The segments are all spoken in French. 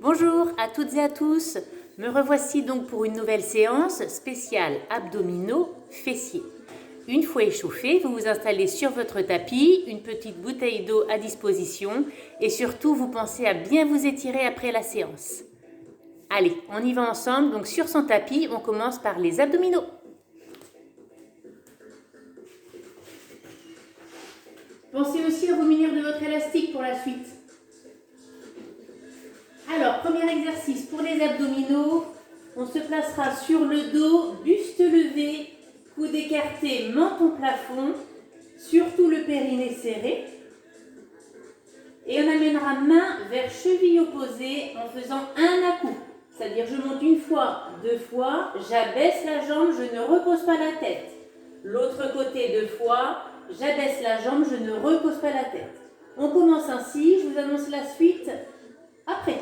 Bonjour à toutes et à tous, me revoici donc pour une nouvelle séance spéciale abdominaux fessiers. Une fois échauffé, vous vous installez sur votre tapis, une petite bouteille d'eau à disposition et surtout vous pensez à bien vous étirer après la séance. Allez, on y va ensemble, donc sur son tapis, on commence par les abdominaux. Pensez aussi à vous munir de votre élastique pour la suite. Alors, premier exercice pour les abdominaux, on se placera sur le dos, buste levé, coude écarté, menton plafond, surtout le périnée serré. Et on amènera main vers cheville opposée en faisant un à-coup. C'est-à-dire je monte une fois, deux fois, j'abaisse la jambe, je ne repose pas la tête. L'autre côté deux fois, j'abaisse la jambe, je ne repose pas la tête. On commence ainsi, je vous annonce la suite après.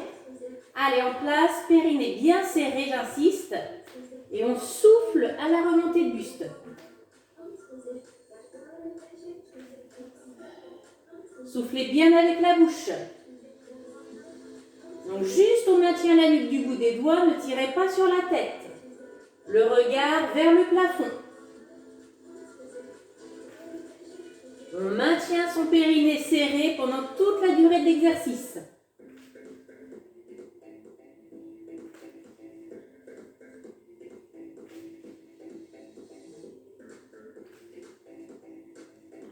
Allez, en place, périnée bien serré, j'insiste. Et on souffle à la remontée de buste. Soufflez bien avec la bouche. Donc juste on maintient la nuque du bout des doigts, ne tirez pas sur la tête. Le regard vers le plafond. On maintient son périnée serré pendant toute la durée de l'exercice.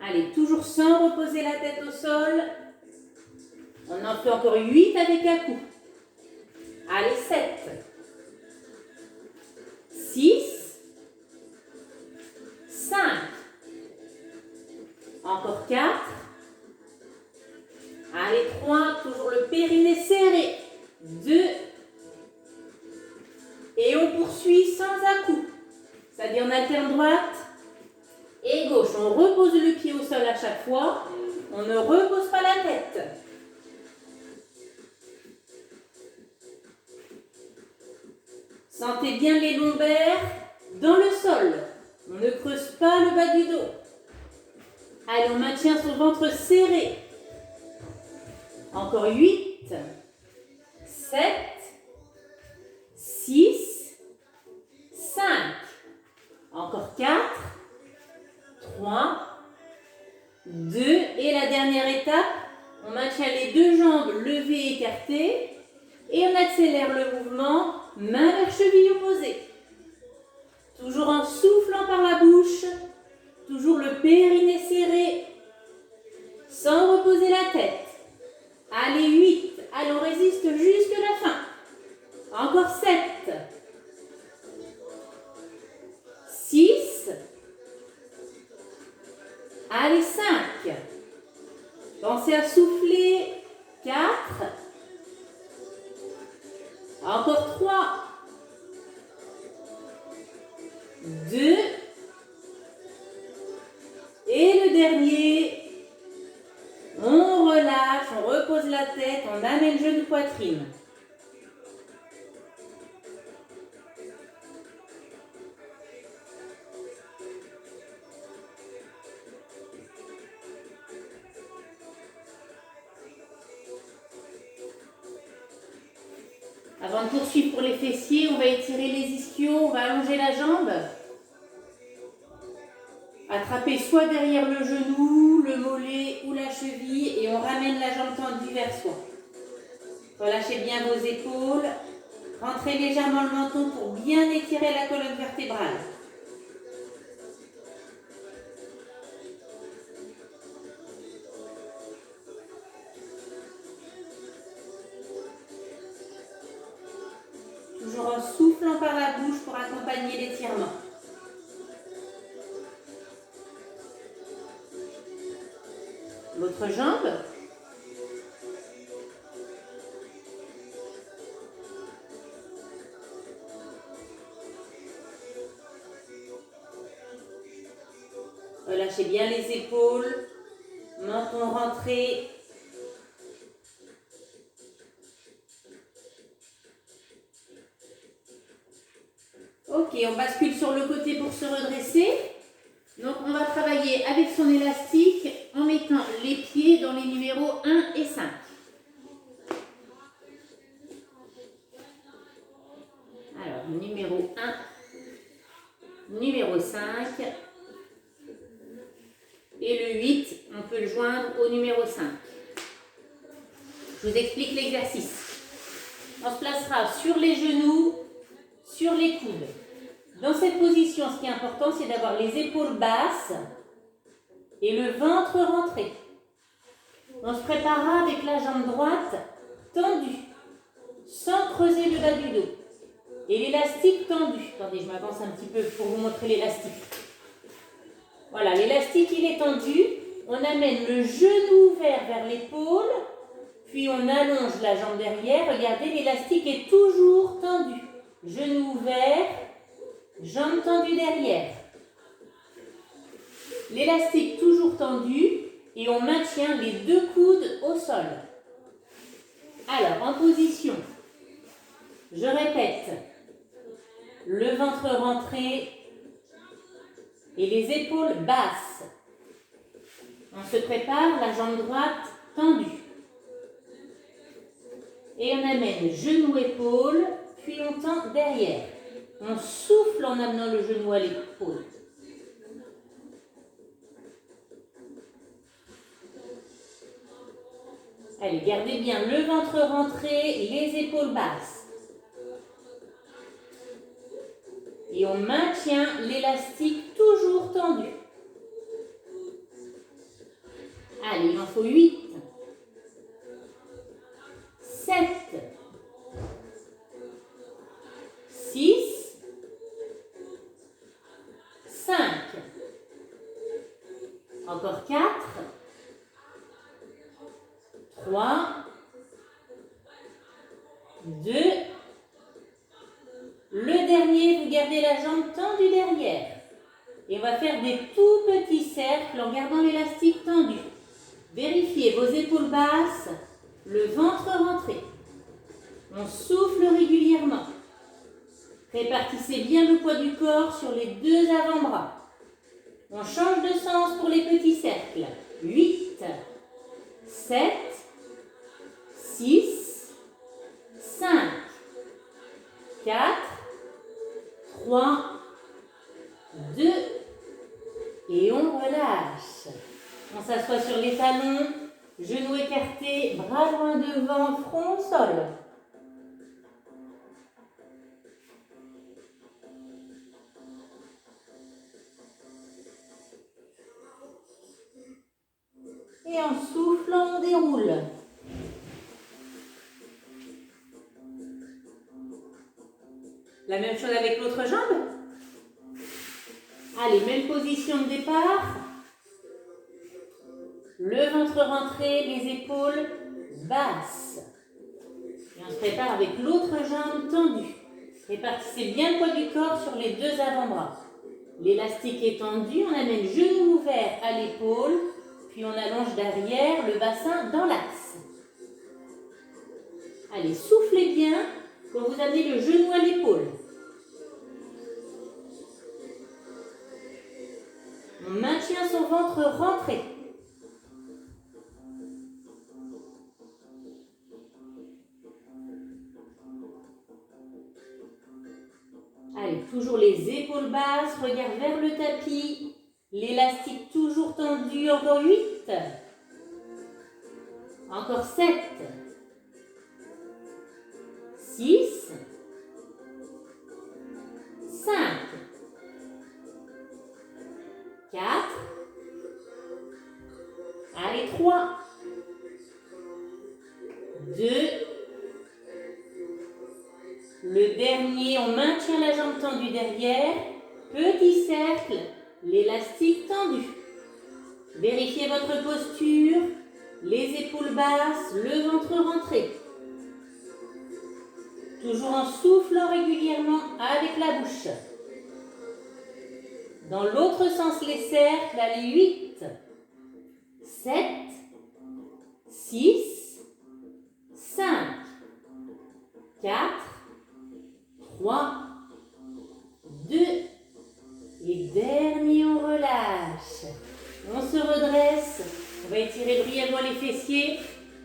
Allez, toujours sans reposer la tête au sol. On en fait encore 8 avec un coup. Allez, 7. 6. 5. Encore 4. Allez, 3. Toujours le périnée serré. 2. Et on poursuit sans à-coup. C'est-à-dire on alterne droite et gauche. On repose le pied au sol à chaque fois. On ne repose pas la tête. Sentez bien les lombaires dans le sol. On ne creuse pas le bas du dos. Allez, on maintient son ventre serré. Encore 8, 7, 6, 5. Encore 4, 3, 2. Et la dernière étape, on maintient les deux jambes levées et écartées. Et on accélère le mouvement, main vers cheville opposée. Toujours en soufflant par la bouche, toujours le périnée serré, sans reposer la tête. Allez, 8. Allez, on résiste jusque la fin. Encore 7. 6. Allez, 5. Pensez à souffler. 4. Encore 3. 2. Et le dernier. On relâche, on repose la tête, on amène genou poitrine. Avant de poursuivre pour les fessiers, on va étirer les ischios, on va allonger la jambe. Attrapez soit derrière le genou, le mollet ou la cheville et on ramène la jambe tendue vers soi. Relâchez bien vos épaules. Rentrez légèrement le menton pour bien étirer la colonne vertébrale. Toujours en soufflant par la bouche pour accompagner l'étirement. L'autre jambe. Relâchez bien les épaules, menton rentré. Ok, on bascule sur le côté pour se redresser. Donc on va travailler avec son élastique en mettant les pieds dans les numéros 1 et 5. numéro 1, numéro 5. Et le 8, on peut le joindre au numéro 5. Je vous explique l'exercice. On se placera sur les genoux, sur les coudes. Dans cette position, ce qui est important, c'est d'avoir les épaules basses et le ventre rentré. On se préparera avec la jambe droite tendue, sans creuser le bas du dos. Et l'élastique tendu. Attendez, je m'avance un petit peu pour vous montrer l'élastique. Voilà, l'élastique, il est tendu. On amène le genou ouvert vers l'épaule, puis on allonge la jambe derrière. Regardez, l'élastique est toujours tendu. Genou ouvert, jambe tendue derrière. L'élastique toujours tendu et on maintient les deux coudes au sol. Alors, en position, je répète, le ventre rentré et les épaules basses. On se prépare, la jambe droite tendue. Et on amène genou, épaule, puis on tend derrière. On souffle en amenant le genou à l'épaule. Allez, gardez bien le ventre rentré, les épaules basses. Et on maintient l'élastique toujours tendu. Allez, il en faut 8, 7, 6, 5, encore 4, 3, 2, le dernier, vous gardez la jambe tendue derrière. Et on va faire des tout petits cercles en gardant l'élastique tendu. Vérifiez vos épaules basses, le ventre rentré. On souffle régulièrement. Répartissez bien le poids du corps sur les deux avant-bras. On change de sens pour les petits cercles. 8, 7, 6, 5, 4, 3, 2, et on relâche. On s'assoit sur les talons, genoux écartés, bras loin devant, front au sol. Et en soufflant, on déroule. La même chose avec l'autre jambe. Allez, même position de départ. Le ventre rentré, les épaules basses. Et on se prépare avec l'autre jambe tendue. Répartissez bien le poids du corps sur les deux avant-bras. L'élastique est tendu, on amène genou ouvert à l'épaule, puis on allonge derrière le bassin dans l'axe. Allez, soufflez bien quand vous amenez le genou à l'épaule. On maintient son ventre rentré. Allez, toujours les épaules basses, regard vers le tapis, l'élastique toujours tendu, encore 8, encore 7, 6, 5, 4, allez 3, 2, le dernier, on maintient la jambe tendue derrière, petit cercle, l'élastique tendu. Vérifiez votre posture, les épaules basses, le ventre rentré. Toujours en soufflant régulièrement avec la bouche. Dans l'autre sens, les cercles, allez 8, 7, 6, 5, 4, 3, 2, et dernier, on relâche. On se redresse, on va étirer brièvement les fessiers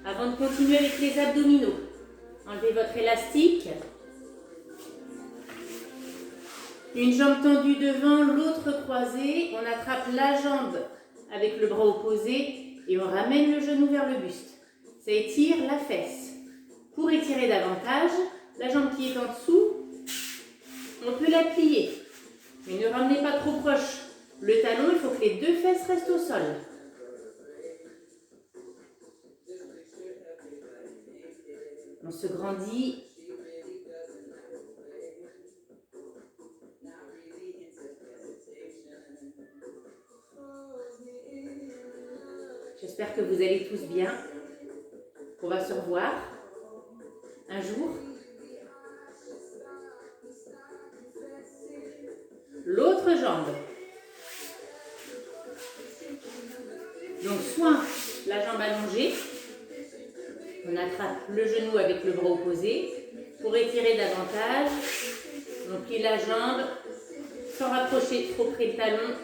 avant de continuer avec les abdominaux. Enlevez votre élastique. Une jambe tendue devant, l'autre croisée. On attrape la jambe avec le bras opposé et on ramène le genou vers le buste. Ça étire la fesse. Pour étirer davantage, la jambe qui est en dessous, on peut la plier. Mais ne ramenez pas trop proche le talon, il faut que les deux fesses restent au sol. On se grandit. J'espère que vous allez tous bien. On va se revoir un jour. L'autre jambe. Donc soit la jambe allongée, on attrape le genou avec le bras opposé. Pour étirer davantage, on plie la jambe sans rapprocher trop près le talon,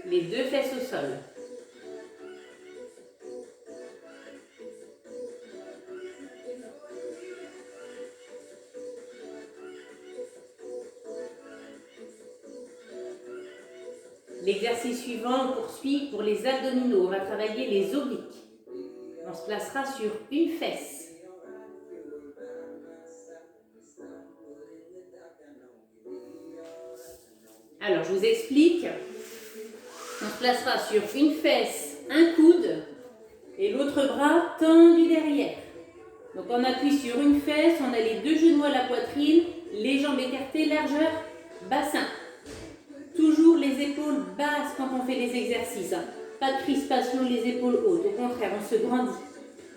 les deux fesses au sol. L'exercice suivant, on poursuit pour les abdominaux. On va travailler les obliques. On se placera sur une fesse. Alors, je vous explique. On se placera sur une fesse, un coude et l'autre bras tendu derrière. Donc, on appuie sur une fesse, on a les deux genoux à la poitrine, les jambes écartées, largeur, bassin. Toujours les épaules basses quand on fait les exercices. Pas de crispation, les épaules hautes. Au contraire, on se grandit.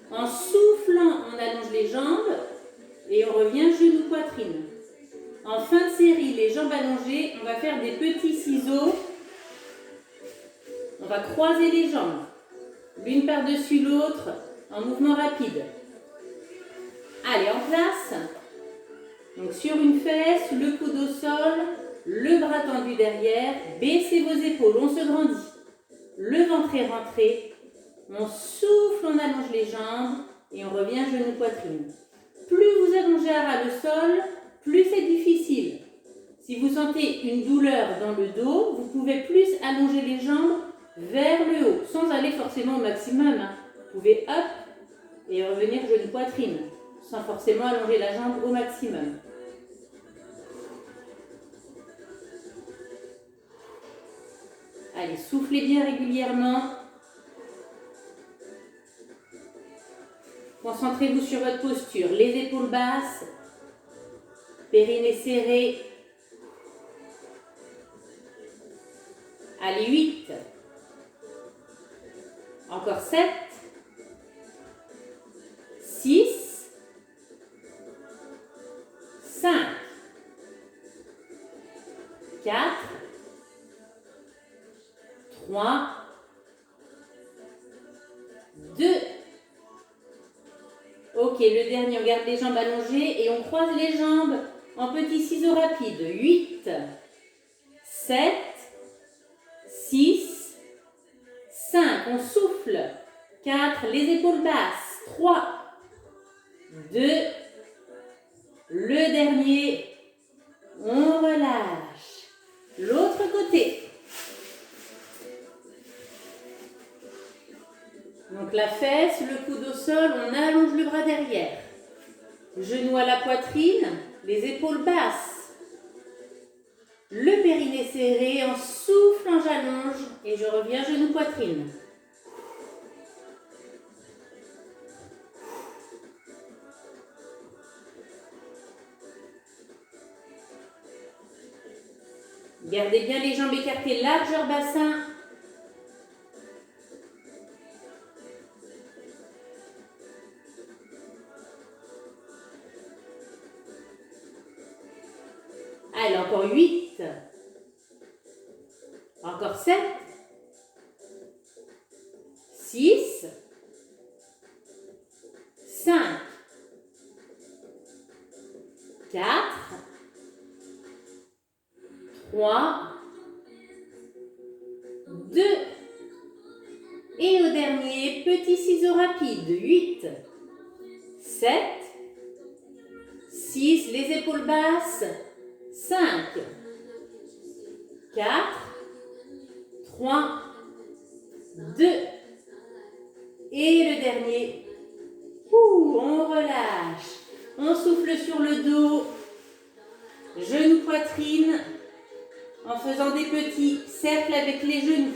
En soufflant, on allonge les jambes et on revient genou-poitrine. En fin de série, les jambes allongées, on va faire des petits ciseaux. On va croiser les jambes, l'une par-dessus l'autre, en mouvement rapide. Allez, en place. Donc sur une fesse, le coude au sol, le bras tendu derrière, baissez vos épaules, on se grandit. Le ventre est rentré, on souffle, on allonge les jambes et on revient genou-poitrine. Plus vous allongez à ras le sol, plus c'est difficile. Si vous sentez une douleur dans le dos, vous pouvez plus allonger les jambes vers le haut, sans aller forcément au maximum. Vous pouvez hop et revenir genou-poitrine, sans forcément allonger la jambe au maximum. Allez, soufflez bien régulièrement. Concentrez-vous sur votre posture. Les épaules basses, périnée serré. Allez, 8. Encore 7. 6. 5. 4. 3, 2. Ok, le dernier, on garde les jambes allongées et on croise les jambes en petits ciseaux rapides. 8, 7, 6, 5. On souffle. 4, les épaules basses. 3, 2, le dernier. On relâche. L'autre côté. Donc la fesse, le coude au sol, on allonge le bras derrière. Genou à la poitrine, les épaules basses. Le périnée serré, en soufflant j'allonge et je reviens genou-poitrine. Gardez bien les jambes écartées, largeur bassin. Allez, encore 8. Encore 7. 6. 5. 4. 3. 2. Et au dernier, petit ciseau rapide. 8. 7. 6. Les épaules basses. 5, 4, 3, 2, et le dernier. On relâche. On souffle sur le dos, genoux, poitrine, en faisant des petits cercles avec les genoux.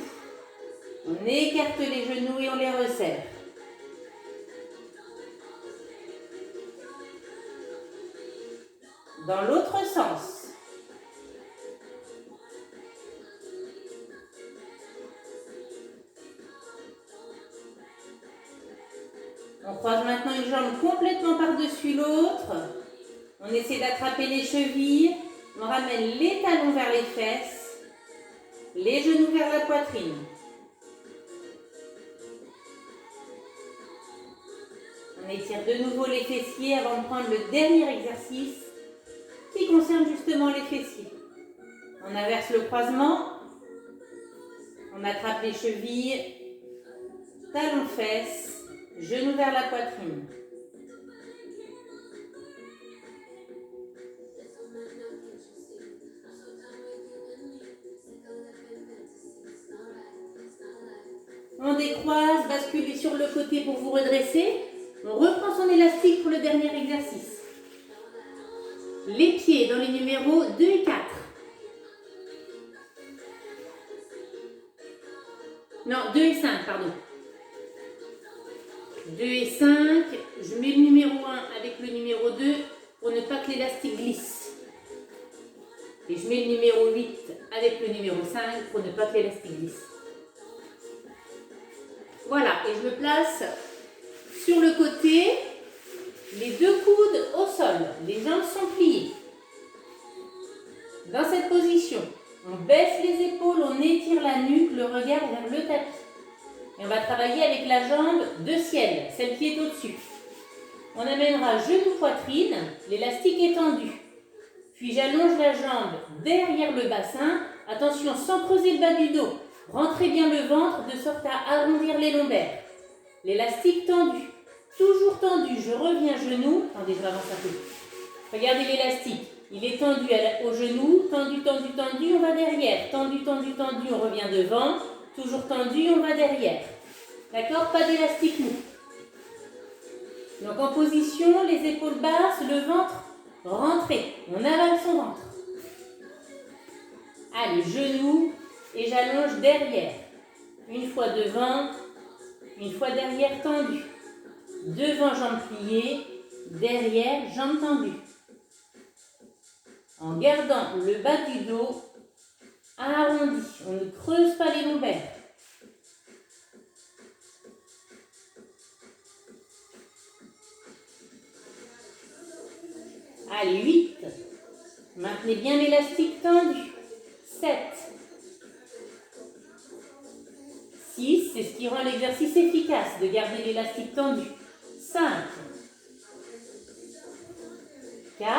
On écarte les genoux et on les resserre. Dans l'autre sens. On croise maintenant une jambe complètement par-dessus l'autre. On essaie d'attraper les chevilles. On ramène les talons vers les fesses. Les genoux vers la poitrine. On étire de nouveau les fessiers avant de prendre le dernier exercice qui concerne justement les fessiers. On inverse le croisement. On attrape les chevilles. Talons fesses. Genoux vers la poitrine. On décroise, basculez sur le côté pour vous redresser. On reprend son élastique pour le dernier exercice. Les pieds dans les numéros 2 et 4. Non, 2 et 5, pardon. 2 et 5, je mets le numéro 1 avec le numéro 2 pour ne pas que l'élastique glisse. Et je mets le numéro 8 avec le numéro 5 pour ne pas que l'élastique glisse. Voilà, et je me place sur le côté, les deux coudes au sol, les jambes sont pliées. Dans cette position, on baisse les épaules, on étire la nuque, le regard vers le tapis. Et on va travailler avec la jambe de ciel, celle qui est au-dessus. On amènera genou, poitrine, l'élastique est tendu. Puis j'allonge la jambe derrière le bassin. Attention, sans creuser le bas du dos. Rentrez bien le ventre de sorte à arrondir les lombaires. L'élastique tendu. Toujours tendu, je reviens genou. Attendez, je avance un peu. Regardez l'élastique. Il est tendu au genou, tendu, tendu, tendu, on va derrière. Tendu, tendu, tendu, on revient devant. Toujours tendu, on va derrière. D'accord? Pas d'élastique mou. Donc en position, les épaules basses, le ventre rentré. On avale son ventre. Allez, genoux et j'allonge derrière. Une fois devant, une fois derrière tendu. Devant, jambes pliées, derrière, jambes tendues. En gardant le bas du dos arrondi. On ne creuse pas les lombaires. Allez, 8. Maintenez bien l'élastique tendu. 7. 6. C'est ce qui rend l'exercice efficace, de garder l'élastique tendu. 5. 4.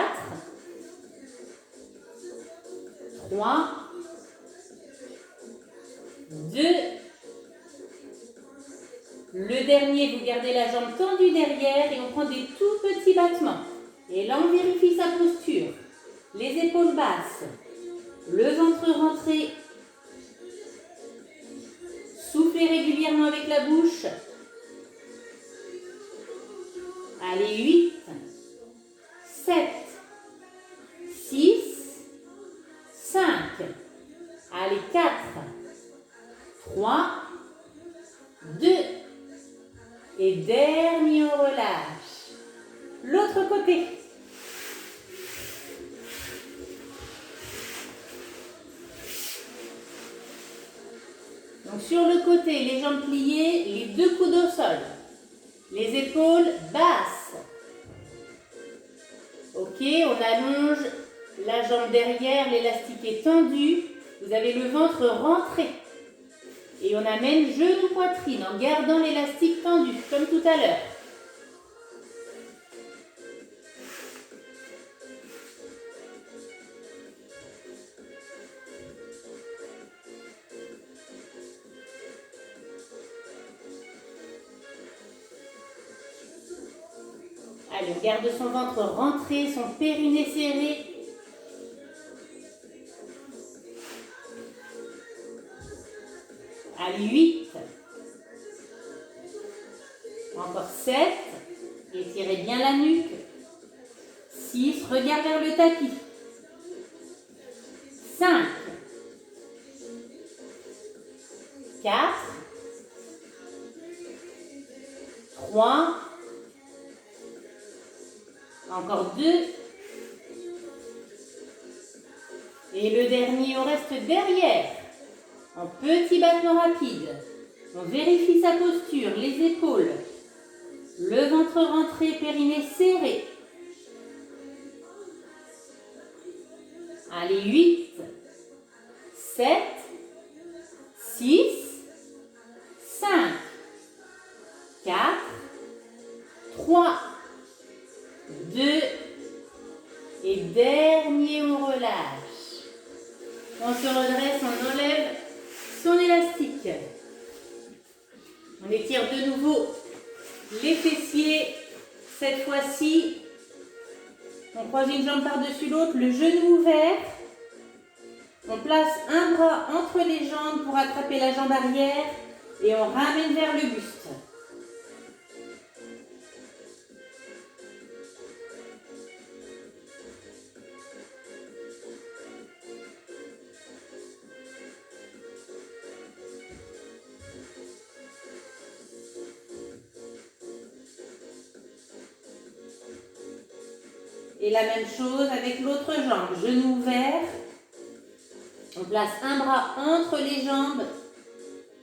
3. 2. Le dernier, vous gardez la jambe tendue derrière et on prend des tout petits battements. Et là, on vérifie sa posture. Les épaules basses, le ventre rentré. Soufflez régulièrement avec la bouche. Allez, 8, 7, 6, 5. Allez, 4, 3, 2. Et dernier, on relâche. L'autre côté. Donc sur le côté, les jambes pliées, les deux coudes au sol. Les épaules basses. Ok, on allonge la jambe derrière, l'élastique est tendu. Vous avez le ventre rentré. Et on amène genou, poitrine en gardant l'élastique tendu, comme tout à l'heure. Allez, on garde son ventre rentré, son périnée serré. Allez, 8. Encore 7. Étirez bien la nuque. 6. Regarde vers le tapis. 5. 4. 3. Encore 2. Et le dernier, on reste derrière. En petit battement rapide. On vérifie sa posture, les épaules. Le ventre rentré, périnée serré. Allez, 8, 7, 6, 5, 4, 3, 2, et dernier, on relâche. On se redresse, on enlève son élastique. On étire de nouveau les fessiers. Cette fois-ci, on croise une jambe par-dessus l'autre, le genou ouvert. On place un bras entre les jambes pour attraper la jambe arrière et on ramène vers le buste. Et la même chose avec l'autre jambe, genou ouvert. On place un bras entre les jambes.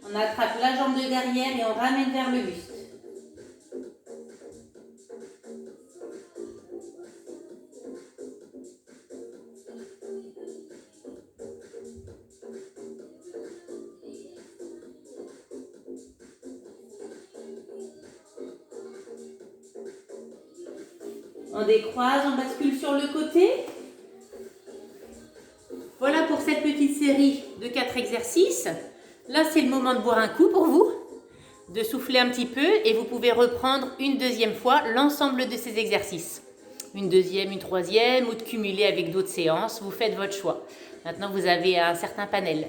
On attrape la jambe de derrière et on ramène vers le buste. On décroise, on bascule sur le côté. Voilà pour cette petite série de 4 exercices. Là, c'est le moment de boire un coup pour vous, de souffler un petit peu et vous pouvez reprendre une deuxième fois l'ensemble de ces exercices. Une deuxième, une troisième ou de cumuler avec d'autres séances. Vous faites votre choix. Maintenant, vous avez un certain panel.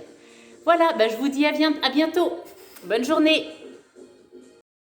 Voilà, je vous dis à bientôt. Bonne journée.